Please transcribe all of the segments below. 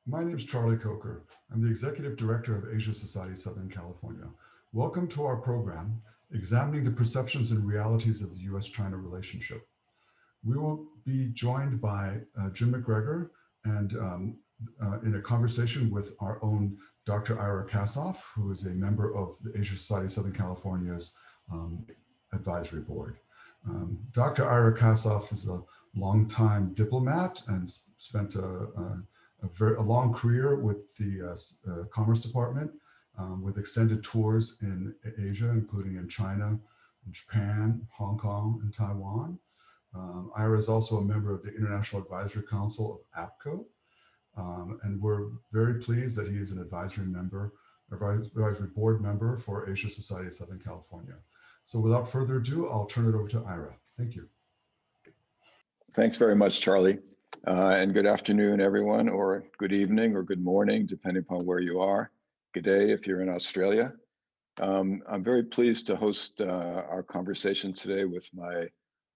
My name is Charlie Coker. I'm the Executive Director of Asia Society Southern California. Welcome to our program, examining the perceptions and realities of the US-China relationship. We will be joined by Jim McGregor and in a conversation with our own Dr. Ira Kasoff, who is a member of the Asia Society Southern California's advisory board. Dr. Ira Kasoff is a longtime diplomat and spent a long career with the Commerce Department with extended tours in Asia, including in China, Japan, Hong Kong, and Taiwan. Ira is also a member of the International Advisory Council of APCO, and we're very pleased that he is an advisory board member for Asia Society of Southern California. So without further ado, I'll turn it over to Ira. Thank you. Thanks very much, Charlie. And good afternoon, everyone, or good evening or good morning, depending upon where you are. Good day if you're in Australia. I'm very pleased to host our conversation today with my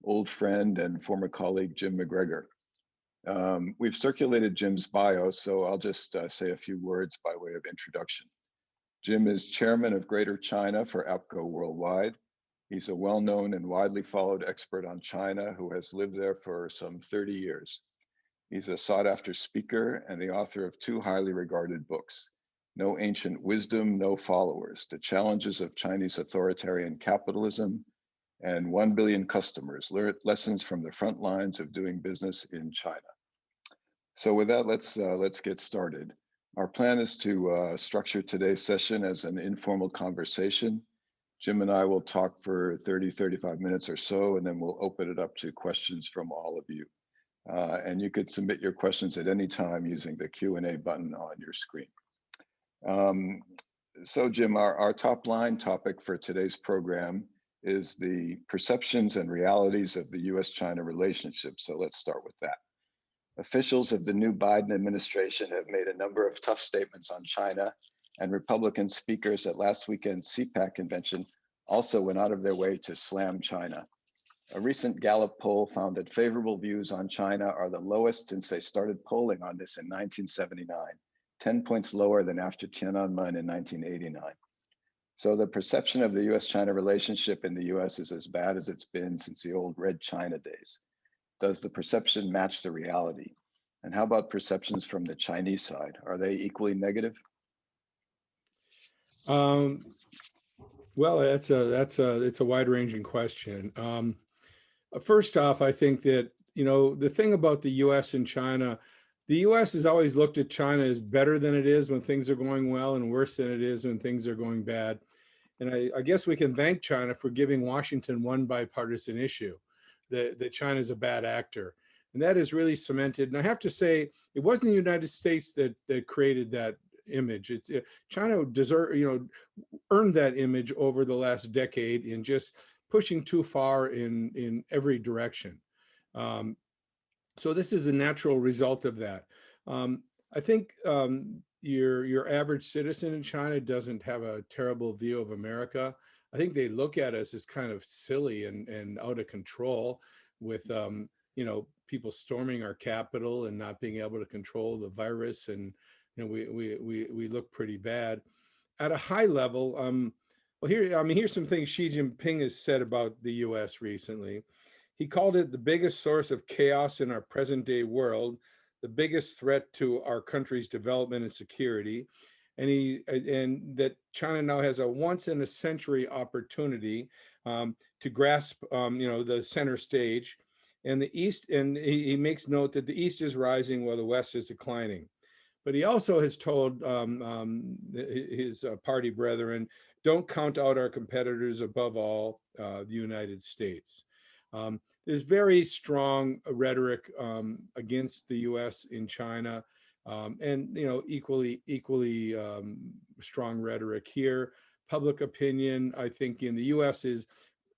old friend and former colleague, Jim McGregor. We've circulated Jim's bio, so I'll just say a few words by way of introduction. Jim is chairman of Greater China for APCO Worldwide. He's a well-known and widely followed expert on China who has lived there for some 30 years. He's a sought-after speaker and the author of two highly regarded books, No Ancient Wisdom, No Followers, The Challenges of Chinese Authoritarian Capitalism, and 1 Billion Customers, Lessons from the Front Lines of Doing Business in China. So with that, let's get started. Our plan is to structure today's session as an informal conversation. Jim and I will talk for 30, 35 minutes or so, and then we'll open it up to questions from all of you. And you could submit your questions at any time using the Q&A button on your screen. So Jim, our top line topic for today's program is the perceptions and realities of the US-China relationship. So let's start with that. Officials of the new Biden administration have made a number of tough statements on China, and Republican speakers at last weekend's CPAC convention also went out of their way to slam China. A recent Gallup poll found that favorable views on China are the lowest since they started polling on this in 1979, 10 points lower than after Tiananmen in 1989. So the perception of the US-China relationship in the US is as bad as it's been since the old Red China days. Does the perception match the reality? And how about perceptions from the Chinese side? Are they equally negative? Well, it's a wide-ranging question. First off, I think that, the thing about the US and China, the US has always looked at China as better than it is when things are going well and worse than it is when things are going bad. And I guess we can thank China for giving Washington one bipartisan issue, that China is a bad actor. And that is really cemented. And I have to say, it wasn't the United States that created that image. China earned that image over the last decade in just pushing too far in every direction. So this is a natural result of that. I think your average citizen in China doesn't have a terrible view of America. I think they look at us as kind of silly and out of control with people storming our capital and not being able to control the virus, and we look pretty bad. At a high level, well, here's some things Xi Jinping has said about the U.S. recently. He called it the biggest source of chaos in our present-day world, the biggest threat to our country's development and security, and that China now has a once-in-a-century opportunity to grasp, the center stage, and the East. And he makes note that the East is rising while the West is declining. But he also has told his party brethren, don't count out our competitors, above all, the United States. There's very strong rhetoric against the U.S. in China, and equally strong rhetoric here. Public opinion, I think, in the U.S. the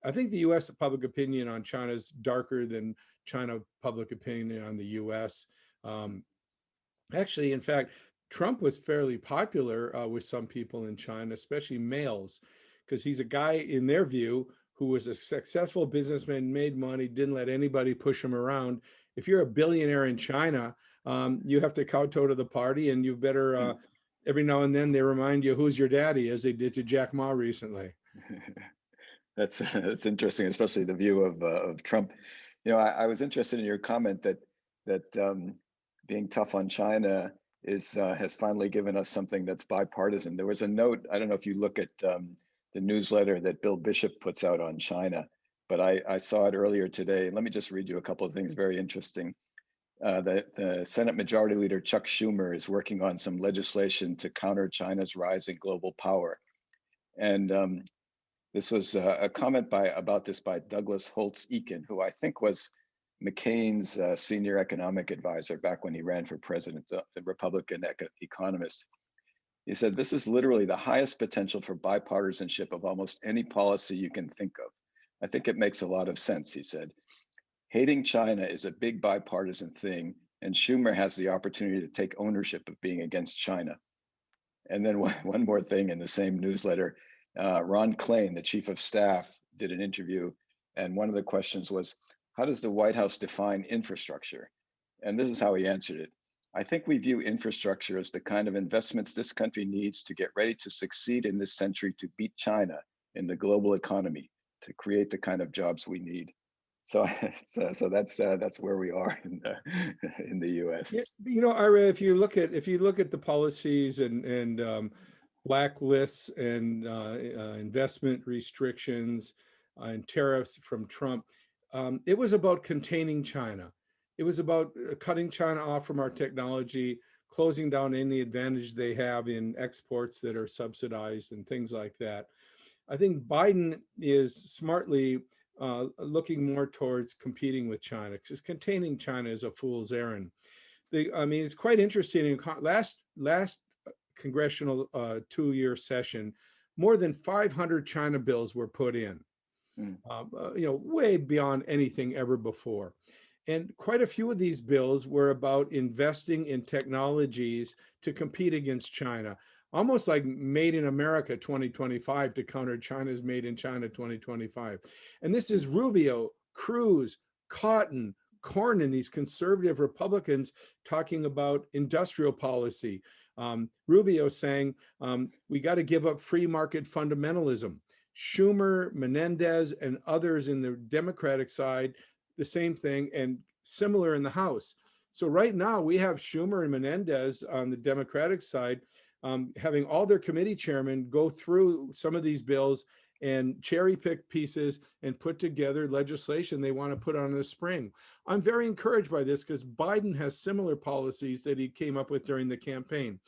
U.S. public opinion on China is darker than China public opinion on the U.S. Actually, in fact, Trump was fairly popular with some people in China, especially males, because he's a guy, in their view, who was a successful businessman, made money, didn't let anybody push him around. If you're a billionaire in China, you have to kowtow to the party, and you better, every now and then they remind you who's your daddy, as they did to Jack Ma recently. That's interesting, especially the view of Trump. You know, I was interested in your comment that being tough on China has finally given us something that's bipartisan. There was a note. I don't know if you look at the newsletter that Bill Bishop puts out on China, but I saw it earlier today. Let me just read you a couple of things very interesting. The Senate Majority Leader Chuck Schumer is working on some legislation to counter China's rising global power, and this was a comment about this by Douglas Holtz-Eakin, who I think was McCain's senior economic advisor back when he ran for president, the Republican economist. He said, "This is literally the highest potential for bipartisanship of almost any policy you can think of. I think it makes a lot of sense," he said. "Hating China is a big bipartisan thing, and Schumer has the opportunity to take ownership of being against China." And then one more thing in the same newsletter, Ron Klain, the chief of staff, did an interview, and one of the questions was, how does the White House define infrastructure? And this is how he answered it. "I think we view infrastructure as the kind of investments this country needs to get ready to succeed in this century, to beat China in the global economy, to create the kind of jobs we need." So, so that's where we are in the U.S. Yeah, you know, Ira, if you look at the policies and blacklists and investment restrictions and tariffs from Trump, it was about containing China. It was about cutting China off from our technology, closing down any advantage they have in exports that are subsidized and things like that. I think Biden is smartly looking more towards competing with China, because containing China is a fool's errand. I mean, it's quite interesting. In last congressional 2-year session, more than 500 China bills were put in, you know, way beyond anything ever before. And quite a few of these bills were about investing in technologies to compete against China, almost like Made in America 2025 to counter China's Made in China 2025. And this is Rubio, Cruz, Cotton, Cornyn, these conservative Republicans talking about industrial policy. Rubio saying, we got to give up free market fundamentalism. Schumer, Menendez, and others in the Democratic side, the same thing, and similar in the House. So right now we have Schumer and Menendez on the Democratic side having all their committee chairmen go through some of these bills and cherry pick pieces and put together legislation they want to put on in the spring. I'm very encouraged by this, because Biden has similar policies that he came up with during the campaign.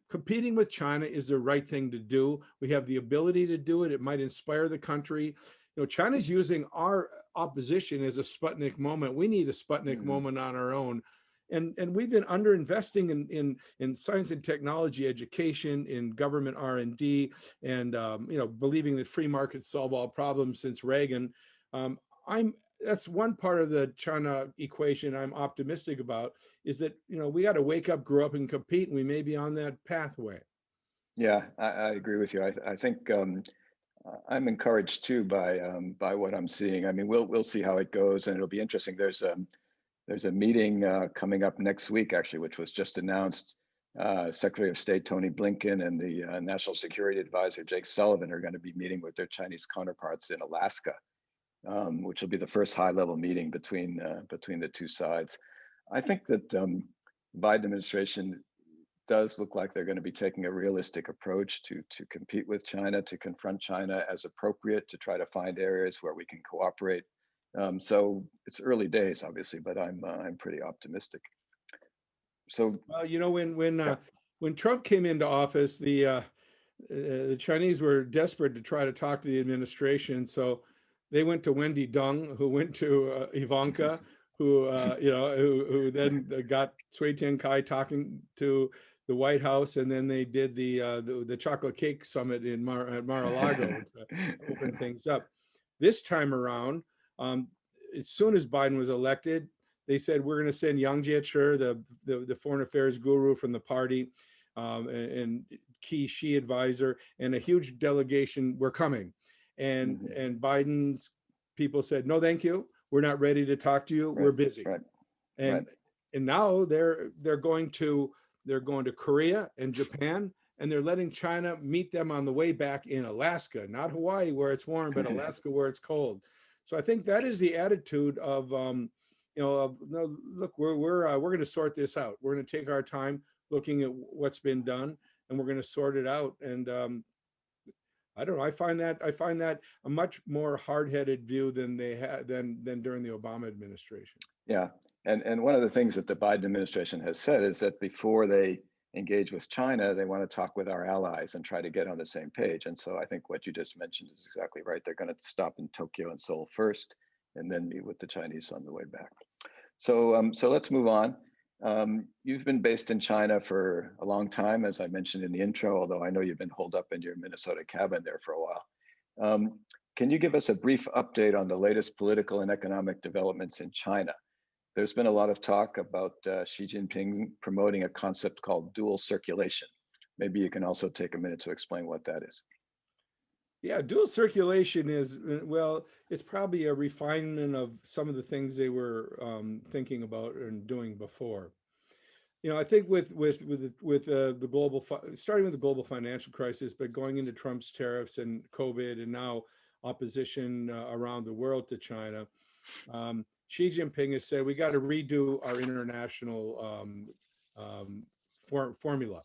Competing with China is the right thing to do. We have the ability to do it. It might inspire the country. You know, China's using our opposition as a Sputnik moment. We need a Sputnik moment on our own. And we've been underinvesting in science and technology education, in government R&D, and you know, believing that free markets solve all problems since Reagan. That's one part of the China equation I'm optimistic about, is that, you know, we got to wake up, grow up, and compete, and we may be on that pathway. Yeah, I agree with you. I think I'm encouraged too by what I'm seeing. I mean, we'll see how it goes, and it'll be interesting. There's a meeting coming up next week, actually, which was just announced. Secretary of State Tony Blinken and the National Security Advisor Jake Sullivan are going to be meeting with their Chinese counterparts in Alaska, which will be the first high-level meeting between the two sides. I think that the Biden administration does look like they're going to be taking a realistic approach to compete with China, to confront China as appropriate, to try to find areas where we can cooperate. So it's early days, obviously, but I'm pretty optimistic. So, you know, when Trump came into office, the Chinese were desperate to try to talk to the administration, so they went to Wendy Deng, who went to Ivanka, who you know, who then got Cui Tiankai talking to the White House, and then they did the chocolate cake summit at Mar-a-Lago to open things up. This time around, as soon as Biden was elected, they said, we're going to send Yang Jiechi, the foreign affairs guru from the party, and key Xi advisor, and a huge delegation were coming. And Biden's people said, no, thank you. We're not ready to talk to you. We're busy. Right. And And now they're going to Korea and Japan, and they're letting China meet them on the way back in Alaska, not Hawaii where it's warm, but Alaska where it's cold. So I think that is the attitude of, no, look, we're going to sort this out. We're going to take our time looking at what's been done, and we're going to sort it out. And I don't know. I find that a much more hard-headed view than they had than during the Obama administration. Yeah, and one of the things that the Biden administration has said is that before they engage with China, they want to talk with our allies and try to get on the same page. And so I think what you just mentioned is exactly right. They're going to stop in Tokyo and Seoul first, and then meet with the Chinese on the way back. So, so let's move on. You've been based in China for a long time, as I mentioned in the intro, although I know you've been holed up in your Minnesota cabin there for a while. Can you give us a brief update on the latest political and economic developments in China? There's been a lot of talk about Xi Jinping promoting a concept called dual circulation. Maybe you can also take a minute to explain what that is. Yeah, dual circulation is, well, it's probably a refinement of some of the things they were thinking about and doing before. You know, I think with the global, starting with the global financial crisis, but going into Trump's tariffs and COVID, and now opposition around the world to China, Xi Jinping has said we got to redo our international formula.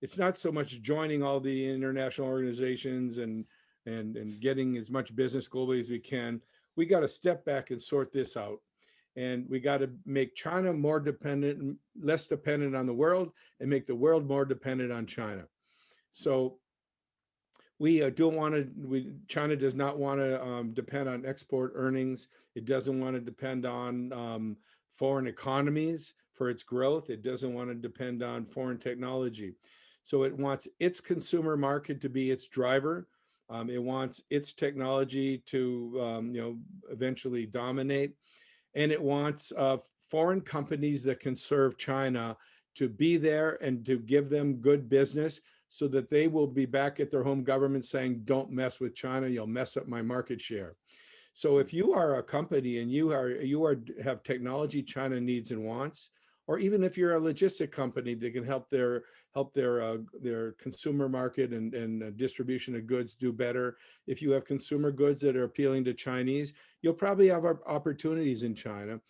It's not so much joining all the international organizations and getting as much business globally as we can. We got to step back and sort this out. And we got to make China more dependent, less dependent on the world, and make the world more dependent on China. So we don't want to, China does not want to depend on export earnings. It doesn't want to depend on foreign economies for its growth. It doesn't want to depend on foreign technology. So it wants its consumer market to be its driver. It wants its technology to eventually dominate. And it wants foreign companies that can serve China to be there and to give them good business, so that they will be back at their home government saying, don't mess with China, you'll mess up my market share. So if you are a company and you have technology China needs and wants, or even if you're a logistic company that can help their consumer market and distribution of goods do better, if you have consumer goods that are appealing to Chinese, you'll probably have opportunities in China.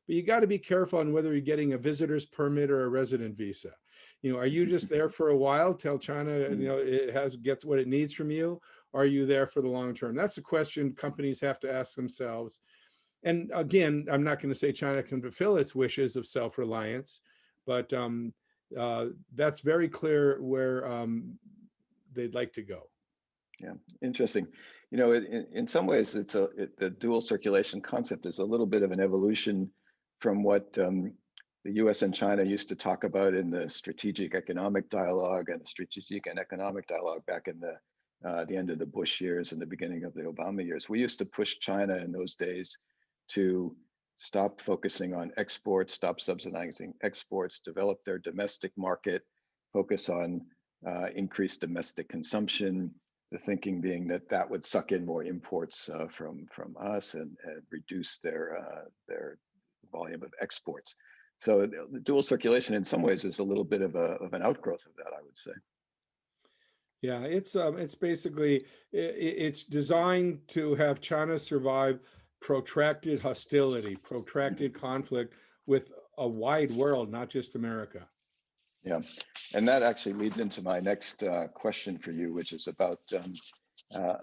But you got to be careful on whether you're getting a visitor's permit or a resident visa. You know, are you just there for a while till China, it gets what it needs from you? Or are you there for the long term? That's a question companies have to ask themselves. And again, I'm not going to say China can fulfill its wishes of self-reliance, but that's very clear where they'd like to go. Yeah, interesting. You know, in some ways, the dual circulation concept is a little bit of an evolution from what the US and China used to talk about in the strategic economic dialogue and the strategic and economic dialogue back in the end of the Bush years and the beginning of the Obama years. We used to push China in those days to stop focusing on exports, stop subsidizing exports, develop their domestic market, focus on increased domestic consumption. The thinking being that that would suck in more imports from us and reduce their volume of exports. So the dual circulation in some ways is a little bit of an outgrowth of that, I would say. Yeah, it's basically, it's designed to have China survive protracted hostility, protracted conflict with a wide world, not just America. Yeah, and that actually leads into my next question for you, which is about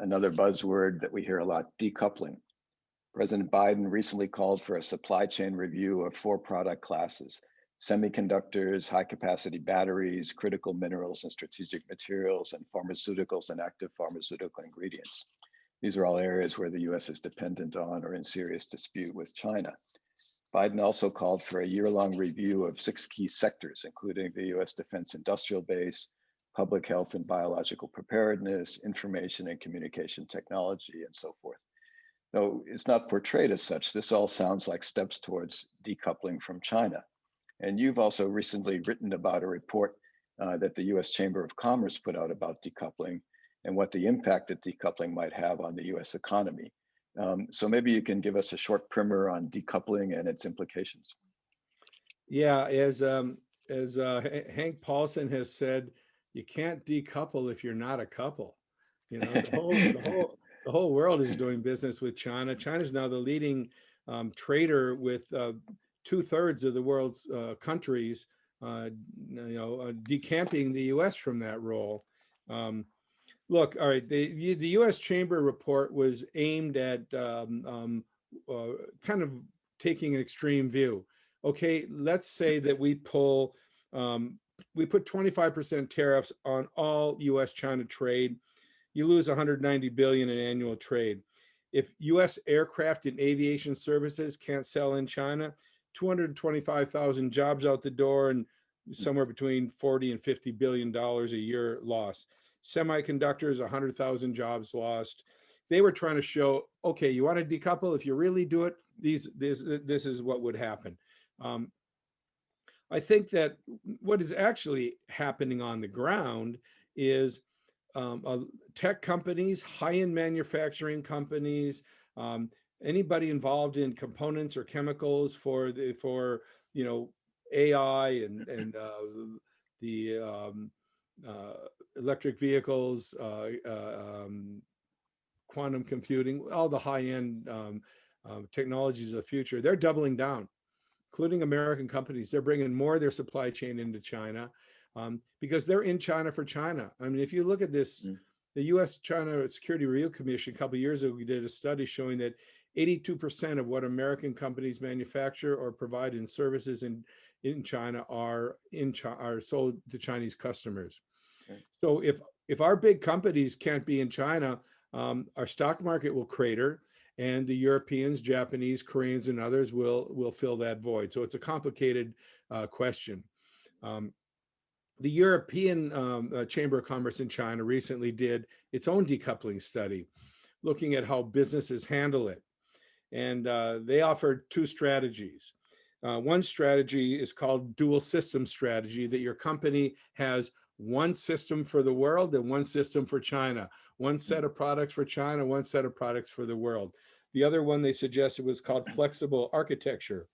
another buzzword that we hear a lot: decoupling. President Biden recently called for a supply chain review of 4 product classes: semiconductors, high capacity batteries, critical minerals and strategic materials, and pharmaceuticals and active pharmaceutical ingredients. These are all areas where the US is dependent on or in serious dispute with China. Biden also called for a year-long review of 6 key sectors, including the US defense industrial base, public health and biological preparedness, information and communication technology, and so forth. Though it's not portrayed as such, this all sounds like steps towards decoupling from China. And you've also recently written about a report that the US Chamber of Commerce put out about decoupling and what the impact that decoupling might have on the US economy. So maybe you can give us a short primer on decoupling and its implications. Yeah, as Hank Paulson has said, you can't decouple if you're not a couple. You know, the whole world is doing business with China. China's now the leading trader with 2/3 of the world's countries. Decamping the U.S. from that role. Look, all right, the U.S. Chamber report was aimed at kind of taking an extreme view. Okay, let's say that we put 25% tariffs on all U.S.-China trade. You lose 190 billion in annual trade. If U.S. aircraft and aviation services can't sell in China, 225,000 jobs out the door and somewhere between 40 and 50 billion dollars a year loss. Semiconductors, 100,000 jobs lost. They were trying to show, okay, you want to decouple? If you really do it, this is what would happen. I think that what is actually happening on the ground is tech companies, high-end manufacturing companies, anybody involved in components or chemicals for AI and the electric vehicles, quantum computing, all the high-end technologies of the future, they're doubling down, including American companies. They're bringing more of their supply chain into China because they're in China for China. I mean, if you look at this, the U.S.-China Security Review Commission a couple of years ago, we did a study showing that 82% of what American companies manufacture or provide in services in China are sold to Chinese customers. Okay. So if our big companies can't be in China, our stock market will crater, and the Europeans, Japanese, Koreans, and others will fill that void. So it's a complicated question. The European Chamber of Commerce in China recently did its own decoupling study, looking at how businesses handle it. And they offered two strategies. One strategy is called dual system strategy, that your company has one system for the world and one system for China, one set of products for China, one set of products for the world. The other one they suggested was called flexible architecture.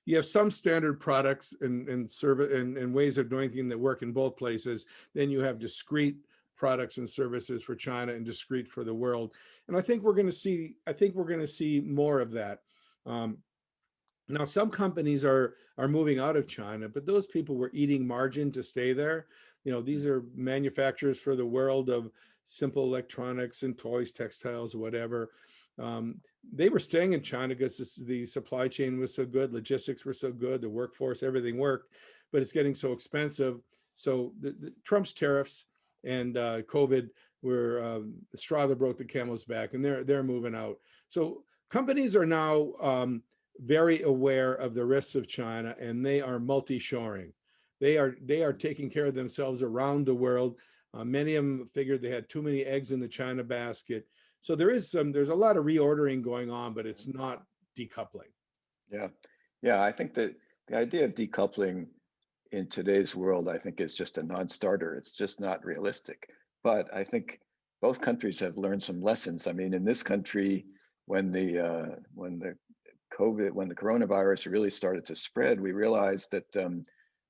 You have some standard products and service and ways of doing things that work in both places. Then you have discrete products and services for China and discrete for the world. And I think we're going to see more of that. Now, some companies are moving out of China, but those people were eating margin to stay there. You know, these are manufacturers for the world of simple electronics and toys, textiles, whatever. They were staying in China because the supply chain was so good, logistics were so good, the workforce, everything worked, but it's getting so expensive. So the Trump's tariffs and COVID were the straw that broke the camel's back, and they're moving out. So companies are now very aware of the risks of China, and they are multi-shoring. They are taking care of themselves around the world. Many of them figured they had too many eggs in the China basket. So there's a lot of reordering going on, but it's not decoupling. Yeah. I think that the idea of decoupling in today's world, I think, is just a non-starter. It's just not realistic. But I think both countries have learned some lessons. I mean, in this country, when the coronavirus really started to spread, we realized that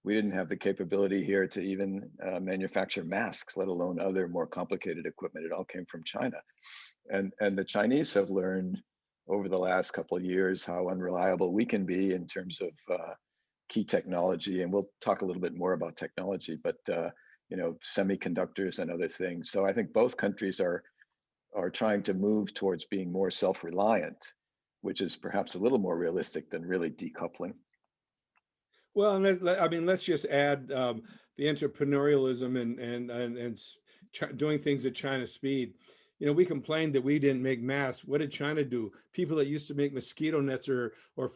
we didn't have the capability here to even manufacture masks, let alone other more complicated equipment. It all came from China. And the Chinese have learned over the last couple of years how unreliable we can be in terms of key technology. And we'll talk a little bit more about technology, but semiconductors and other things. So I think both countries are trying to move towards being more self-reliant, which is perhaps a little more realistic than really decoupling. Well, and I mean, let's just add the entrepreneurialism and doing things at China speed. You know, we complained that we didn't make masks. What did China do? People that used to make mosquito nets or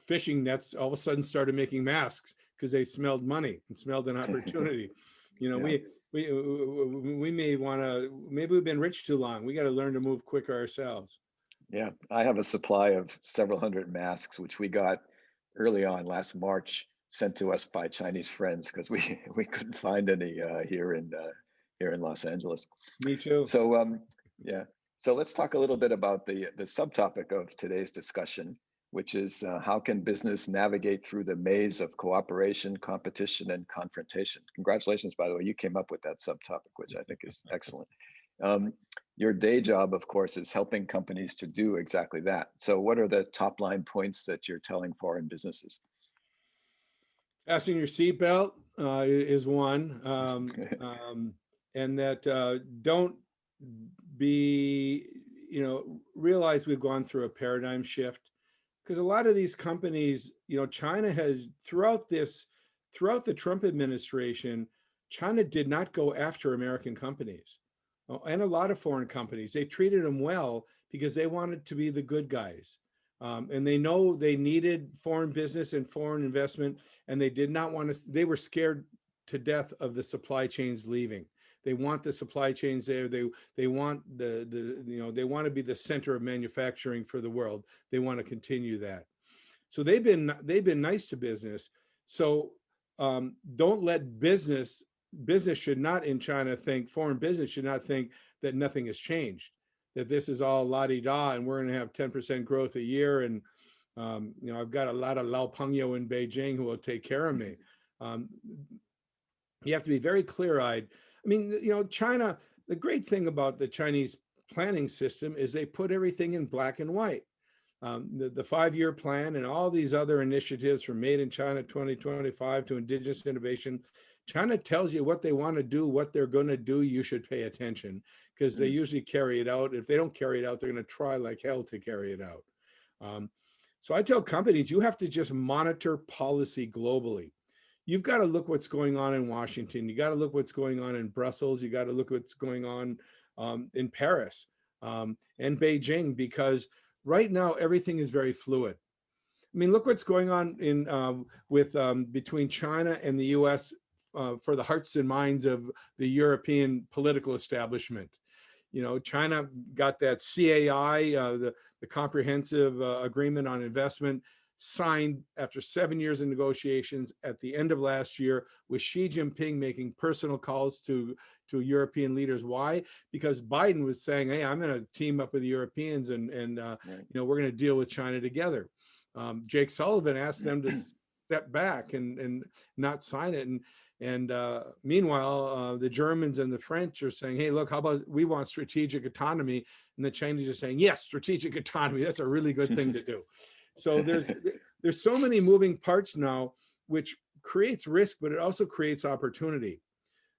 fishing nets all of a sudden started making masks because they smelled money and smelled an opportunity. You know, yeah. we maybe we've been rich too long. We got to learn to move quicker ourselves. Yeah, I have a supply of several hundred masks, which we got early on last March, sent to us by Chinese friends because we couldn't find any here in Los Angeles. Me too. So yeah, so let's talk a little bit about the subtopic of today's discussion, which is how can business navigate through the maze of cooperation, competition, and confrontation? Congratulations, by the way, you came up with that subtopic, which I think is excellent. Your day job, of course, is helping companies to do exactly that. So what are the top line points that you're telling foreign businesses? Fasten your seatbelt is one, and that don't be, realize we've gone through a paradigm shift, because a lot of these companies, China has throughout the Trump administration, China did not go after American companies and a lot of foreign companies. They treated them well because they wanted to be the good guys. And they know they needed foreign business and foreign investment, and they did not want to, they were scared to death of the supply chains leaving. They want the supply chains there. They want they want to be the center of manufacturing for the world. They want to continue that. So they've been nice to business. So don't let business should not in China think, foreign business should not think that nothing has changed, that this is all la-di-da and we're going to have 10% growth a year. And, I've got a lot of Lao Pengyo in Beijing who will take care of me. You have to be very clear-eyed. I mean, China, the great thing about the Chinese planning system is they put everything in black and white. The 5-year plan and all these other initiatives from Made in China 2025 to indigenous innovation, China tells you what they want to do, what they're going to do. You should pay attention, because they usually carry it out. If they don't carry it out, they're going to try like hell to carry it out. So I tell companies, you have to just monitor policy globally. You've got to look what's going on in Washington. You got to look what's going on in Brussels. You got to look what's going on in Paris and Beijing, because right now everything is very fluid. I mean, look what's going on in between China and the U.S. For the hearts and minds of the European political establishment. China got that CAI, the Comprehensive Agreement on Investment, signed after 7 years of negotiations at the end of last year, with Xi Jinping making personal calls to European leaders. Why? Because Biden was saying, hey, I'm going to team up with the Europeans and we're going to deal with China together. Jake Sullivan asked them to step back and not sign it. And meanwhile, the Germans and the French are saying, hey, look, how about we want strategic autonomy? And the Chinese are saying, yes, strategic autonomy. That's a really good thing to do. So there's so many moving parts now, which creates risk, but it also creates opportunity.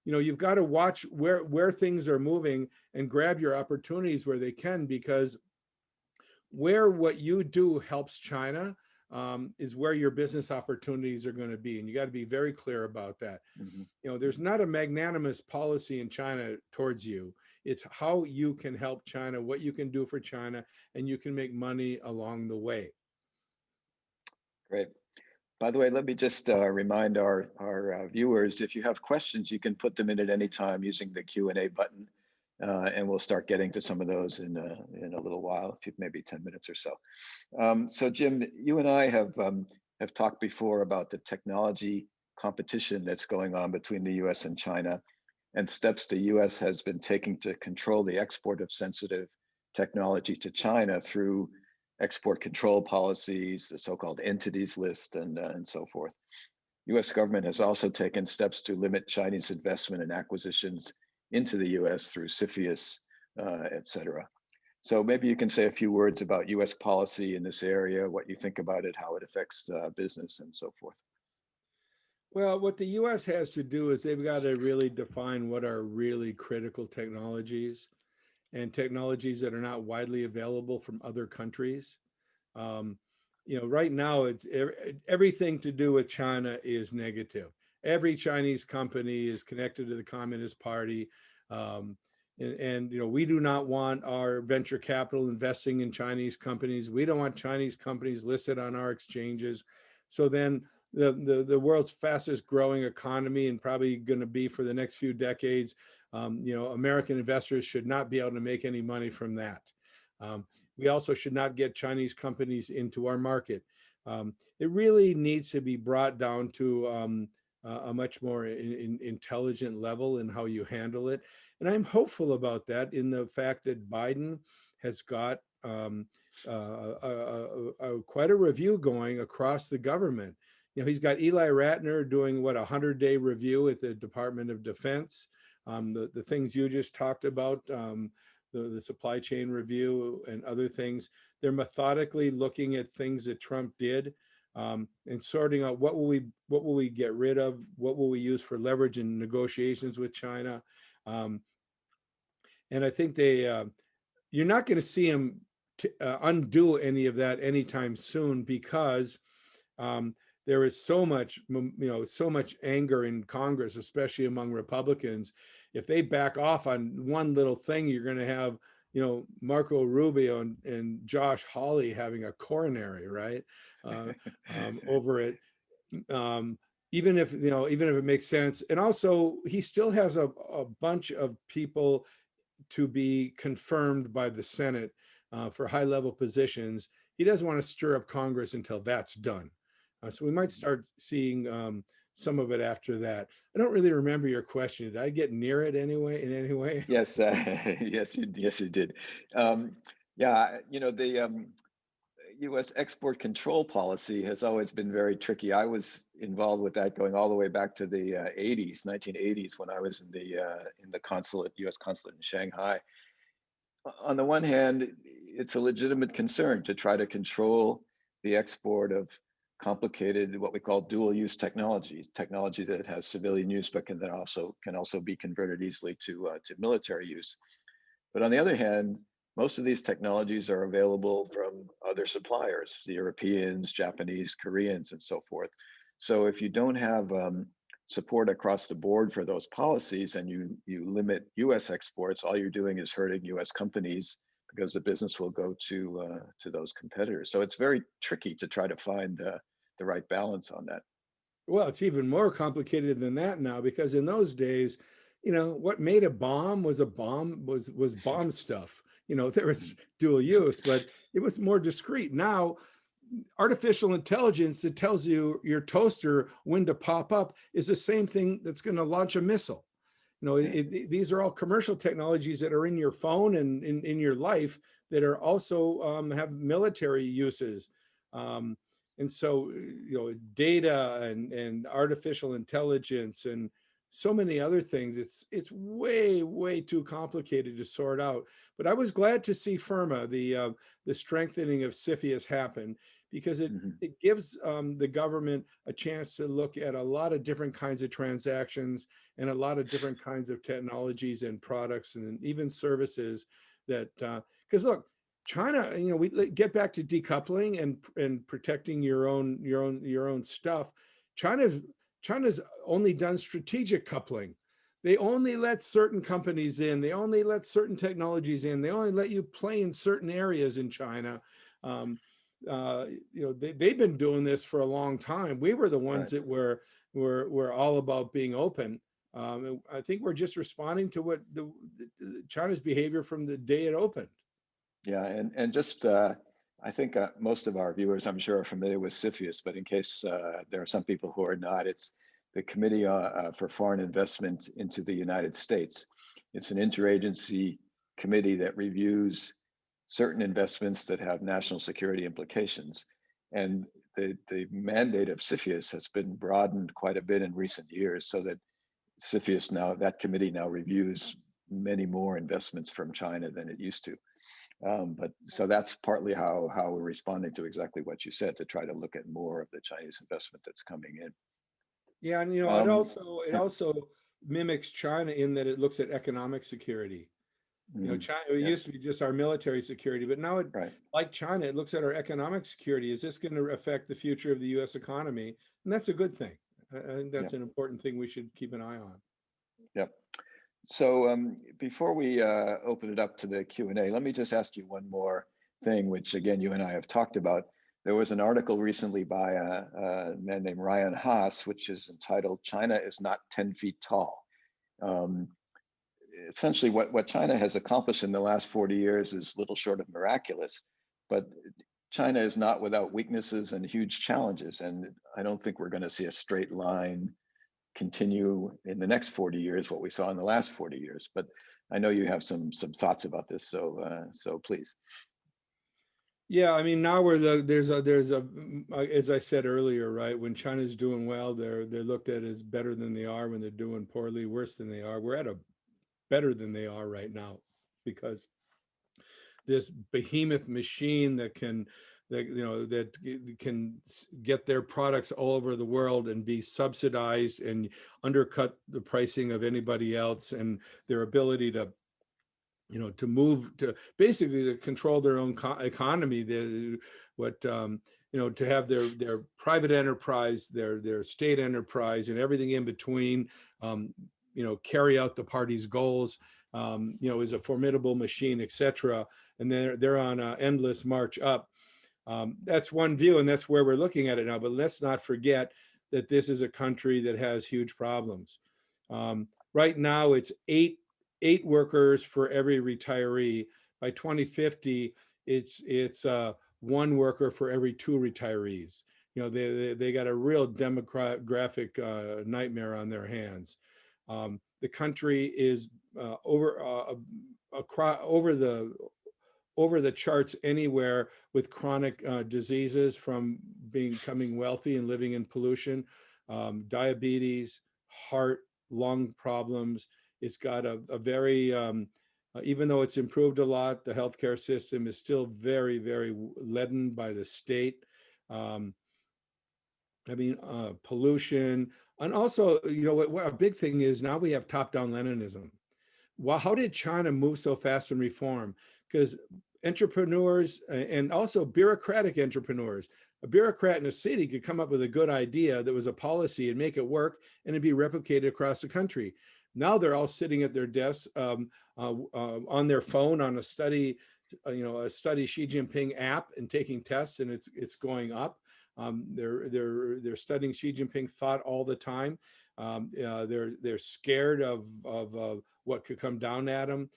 You've got to watch where things are moving and grab your opportunities where they can, because where what you do helps China is where your business opportunities are going to be. And you got to be very clear about that. Mm-hmm. There's not a magnanimous policy in China towards you. It's how you can help China, what you can do for China, and you can make money along the way. Great. By the way, let me just remind our viewers, if you have questions, you can put them in at any time using the Q&A button, and we'll start getting to some of those in a little while, maybe 10 minutes or so. So Jim, you and I have talked before about the technology competition that's going on between the US and China, and steps the US has been taking to control the export of sensitive technology to China through export control policies, the so-called entities list, and so forth. US government has also taken steps to limit Chinese investment and acquisitions into the US through CFIUS, et cetera. So maybe you can say a few words about US policy in this area, what you think about it, how it affects business, and so forth. Well, what the US has to do is they've got to really define what are really critical technologies, and technologies that are not widely available from other countries. Right now, it's everything to do with China is negative. Every Chinese company is connected to the Communist Party. And we do not want our venture capital investing in Chinese companies. We don't want Chinese companies listed on our exchanges. So then the world's fastest growing economy, and probably going to be for the next few decades, American investors should not be able to make any money from that. We also should not get Chinese companies into our market. It really needs to be brought down to a much more intelligent level in how you handle it. And I'm hopeful about that, in the fact that Biden has got quite a review going across the government. He's got Eli Ratner doing what, 100-day review at the Department of Defense. The things you just talked about, the supply chain review and other things. They're methodically looking at things that Trump did, and sorting out what will we get rid of, what will we use for leverage in negotiations with China. And I think you're not going to see him undo any of that anytime soon, because there is so much, so much anger in Congress, especially among Republicans. If they back off on one little thing, you're going to have, Marco Rubio and Josh Hawley having a coronary, right, over it. Even if it makes sense. And also, he still has a bunch of people to be confirmed by the Senate for high-level positions. He doesn't want to stir up Congress until that's done. So we might start seeing some of it after that. I don't really remember your question. Did I get near it anyway? In any way? Yes, yes, you did. Yeah, the U.S. export control policy has always been very tricky. I was involved with that going all the way back to the 1980s, when I was in the consulate, U.S. consulate in Shanghai. On the one hand, it's a legitimate concern to try to control the export of complicated, what we call dual-use technology that has civilian use, but can also be converted easily to military use. But on the other hand, most of these technologies are available from other suppliers, the Europeans, Japanese, Koreans, and so forth. So if you don't have support across the board for those policies, and you limit U.S. exports, all you're doing is hurting U.S. companies, because the business will go to those competitors. So it's very tricky to try to find the right balance on that. Well, it's even more complicated than that now, because in those days, what made a bomb was bomb stuff. There was dual use, but it was more discreet. Now, artificial intelligence that tells you your toaster when to pop up is the same thing that's going to launch a missile. These are all commercial technologies that are in your phone and in your life that are also have military uses. And so, data and artificial intelligence and so many other things, it's way, way too complicated to sort out. But I was glad to see FIRMA, the strengthening of CFIUS happen, because it gives the government a chance to look at a lot of different kinds of transactions and a lot of different kinds of technologies and products and even services that, because look, China, we get back to decoupling and protecting your own stuff. China's only done strategic coupling. They only let certain companies in. They only let certain technologies in. They only let you play in certain areas in China. They've been doing this for a long time. We were the ones that were all about being open. I think we're just responding to what China's behavior from the day it opened. Yeah, and just I think most of our viewers, I'm sure, are familiar with CFIUS, but in case there are some people who are not, it's the Committee for Foreign Investment into the United States. It's an interagency committee that reviews certain investments that have national security implications. And the mandate of CFIUS has been broadened quite a bit in recent years, so that CFIUS now, that committee now reviews many more investments from China than it used to. But so that's partly how we're responding to exactly what you said, to try to look at more of the Chinese investment that's coming in. Yeah, and it also mimics China in that it looks at economic security. China, it used to be just our military security, but now like China, it looks at our economic security. Is this going to affect the future of the U.S. economy? And that's a good thing. I think that's an important thing we should keep an eye on. Yep. So before we open it up to the Q&A, let me just ask you one more thing, which again, you and I have talked about. There was an article recently by a man named Ryan Haas, which is entitled, "China is Not 10 Feet Tall." Essentially, what China has accomplished in the last 40 years is little short of miraculous, but China is not without weaknesses and huge challenges. And I don't think we're going to see a straight line continue in the next 40 years what we saw in the last 40 years. But I know you have some thoughts about this, so please. Yeah, I mean, now there's a as I said earlier, right? When China's doing well, they're looked at as better than they are. When they're doing poorly, worse than they are. We're at a better than they are right now, because this behemoth machine that can get their products all over the world and be subsidized and undercut the pricing of anybody else, and their ability to to move to basically to control their own economy, to have their private enterprise, their state enterprise, and everything in between, carry out the party's goals, is a formidable machine, etc. And they're on an endless march up. That's one view, and that's where we're looking at it now. But let's not forget that this is a country that has huge problems. Right now, it's eight workers for every retiree. By 2050, it's one worker for every two retirees. They got a real demographic nightmare on their hands. The country is over the charts anywhere with chronic diseases, from becoming wealthy and living in pollution, diabetes, heart, lung problems. It's got a very, even though it's improved a lot, the healthcare system is still very, very leaden by the state. Pollution. And also, what a big thing is now we have top-down Leninism. Well, how did China move so fast in reform? Because entrepreneurs, and also bureaucratic entrepreneurs, a bureaucrat in a city could come up with a good idea that was a policy and make it work, and it'd be replicated across the country. Now they're all sitting at their desks on their phone on a study Xi Jinping app and taking tests, and it's going up. They're studying Xi Jinping thought all the time. They're scared of what could come down at them.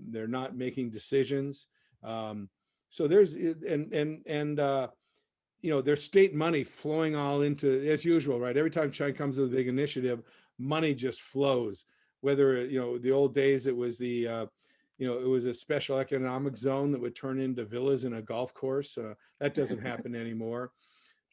They're not making decisions. So there's there's state money flowing all into, as usual, right? Every time China comes with a big initiative, money just flows. Whether the old days it was it was a special economic zone that would turn into villas in a golf course. That doesn't happen anymore.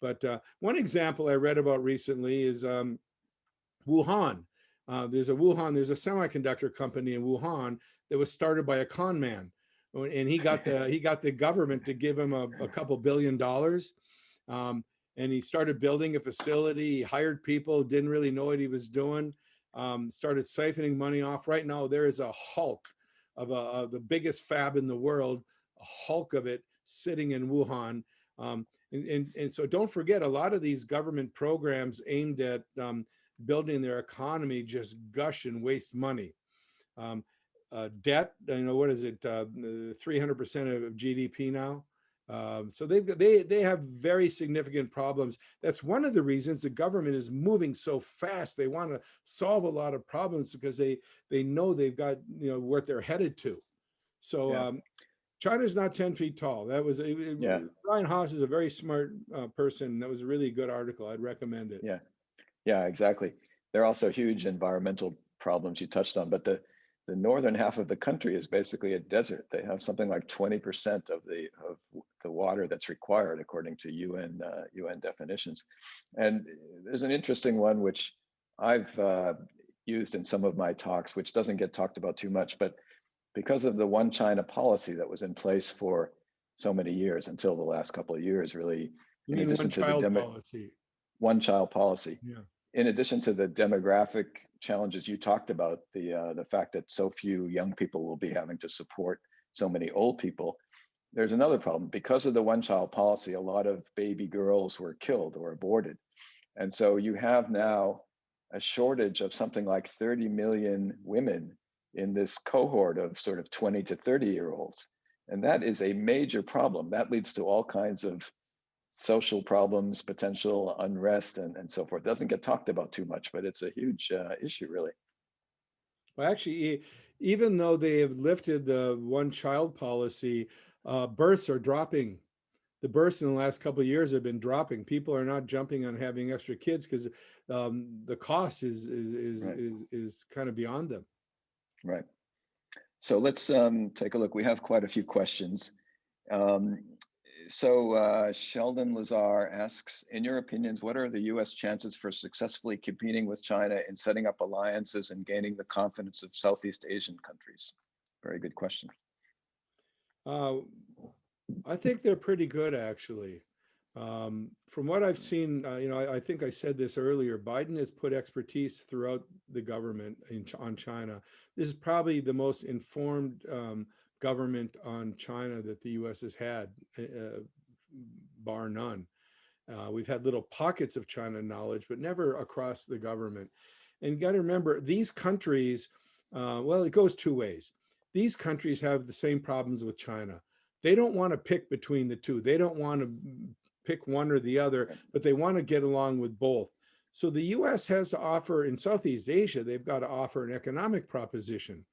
But one example I read about recently is Wuhan. There's a semiconductor company in Wuhan that was started by a con man, and he got the government to give him a couple $2 billion, and he started building a facility. He hired people, didn't really know what he was doing, started siphoning money off. Right now, there is a hulk of the biggest fab in the world, a hulk of it sitting in Wuhan. And so don't forget, a lot of these government programs aimed at building their economy just gush and waste money. Debt, what is it, 300% of GDP now? So they have very significant problems. That's one of the reasons the government is moving so fast. They want to solve a lot of problems because they know they've got what they're headed to. So yeah. China's not 10 feet tall. That was Brian Haas is a very smart person. That was a really good article. I'd recommend it. Yeah, exactly. There are also huge environmental problems you touched on, but the northern half of the country is basically a desert. They have something like 20% of the water that's required according to UN definitions. And there's an interesting one which I've used in some of my talks, which doesn't get talked about too much, but because of the one China policy that was in place for so many years until the last couple of years, really. You mean one child policy? One child policy. Yeah. In addition to the demographic challenges you talked about, the fact that so few young people will be having to support so many old people, there's another problem. Because of the one-child policy, a lot of baby girls were killed or aborted. And so you have now a shortage of something like 30 million women in this cohort of sort of 20 to 30-year-olds. And that is a major problem. That leads to all kinds of social problems, potential unrest, and so forth. Doesn't get talked about too much, but it's a huge issue, really. Well, actually, even though they have lifted the one-child policy, births are dropping. The births in the last couple of years have been dropping. People are not jumping on having extra kids because the cost is kind of beyond them. Right. So let's take a look. We have quite a few questions. Sheldon Lazar asks, in your opinions, what are the U.S. chances for successfully competing with China in setting up alliances and gaining the confidence of Southeast Asian countries? Very good question. I think they're pretty good, actually. From what I've seen, I think I said this earlier, Biden has put expertise throughout the government on China. This is probably the most informed government on China that the US has had, bar none. We've had little pockets of China knowledge, but never across the government. And you got to remember, these countries, well, it goes two ways. These countries have the same problems with China. They don't want to pick between the two. They don't want to pick one or the other, but they want to get along with both. So the US has to offer, in Southeast Asia, they've got to offer an economic proposition.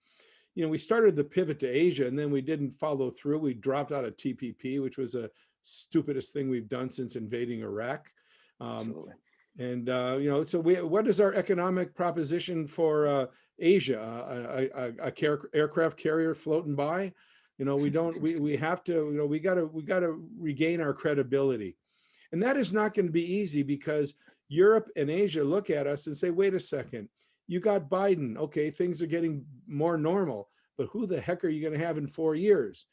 We started the pivot to Asia and then we didn't follow through. We dropped out of TPP, which was the stupidest thing we've done since invading Iraq. Absolutely. And, so what is our economic proposition for Asia? A aircraft carrier floating by? We have to, we got to regain our credibility. And that is not going to be easy because Europe and Asia look at us and say, wait a second, you got Biden. Okay, things are getting more normal, but who the heck are you going to have in 4 years?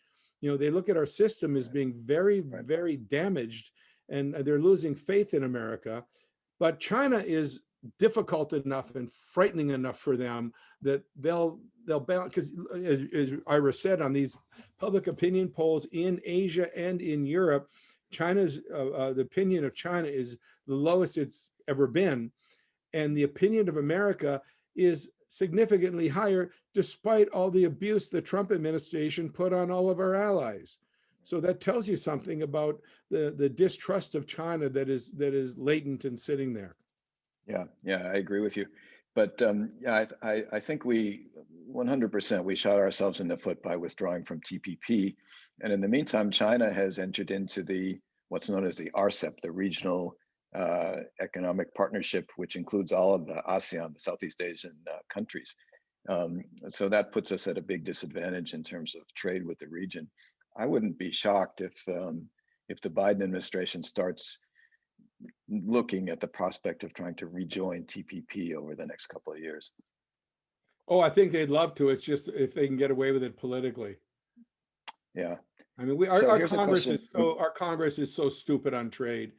They look at our system as being very, very damaged and they're losing faith in America. But China is difficult enough and frightening enough for them that they'll balance, because as Ira said, on these public opinion polls in Asia and in Europe, China's the opinion of China is the lowest it's ever been, and the opinion of America is significantly higher, despite all the abuse the Trump administration put on all of our allies. So that tells you something about the distrust of China that is latent and sitting there. Yeah, I agree with you. But I think we 100% we shot ourselves in the foot by withdrawing from TPP. And in the meantime, China has entered into what's known as the RCEP, the Regional Economic Partnership, which includes all of the ASEAN, the Southeast Asian countries. So that puts us at a big disadvantage in terms of trade with the region. I wouldn't be shocked if the Biden administration starts looking at the prospect of trying to rejoin TPP over the next couple of years. Oh, I think they'd love to. It's just if they can get away with it politically. Yeah. I mean, our Congress is so stupid on trade.